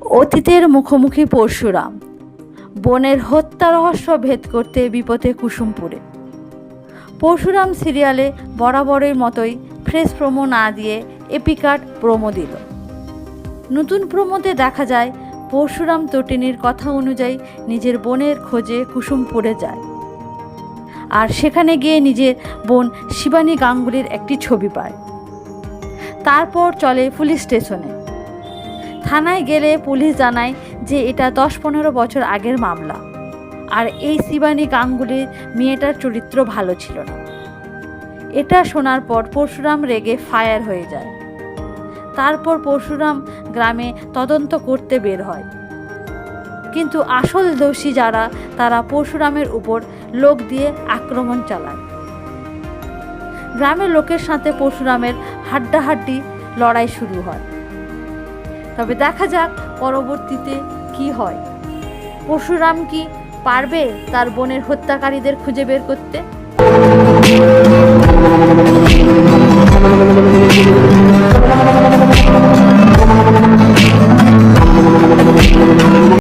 অতীতের মুখোমুখি পরশুরাম, বনের হত্যা রহস্য ভেদ করতে বিপদে কুসুমপুরে। পরশুরাম সিরিয়ালে বরাবরের মতোই ফ্রেশ প্রোমো না দিয়ে এপিকাট প্রোমো দিল। নতুন প্রোমোতে দেখা যায় পরশুরাম তটিনীর কথা অনুযায়ী নিজের বোনের খোঁজে কুসুমপুরে যায়, আর সেখানে গিয়ে নিজের বোন শিবানী গাঙ্গুলির একটি ছবি পায়। তারপর চলে পুলিশ স্টেশনে। থানায় গেলে পুলিশ জানায় যে এটা 10-15 বছর আগের মামলা, আর এই শিবানী গাঙ্গুলির মেয়েটার চরিত্র ভালো ছিল না। এটা শোনার পর পরশুরাম রেগে ফায়ার হয়ে যায়। তারপর পরশুরাম গ্রামে তদন্ত করতে বের হয়, কিন্তু আসল দোষী যারা তারা পরশুরামের উপর লোক দিয়ে আক্রমণ চালায়। গ্রামের লোকের সাথে পরশুরামের হাড্ডাহাড্ডি লড়াই শুরু হয়। তবে দেখা যাক পরবর্তীতে কি হয়। পরশুরাম কি পারবে তার বোনের হত্যাকারীদের খুঁজে বের করতে?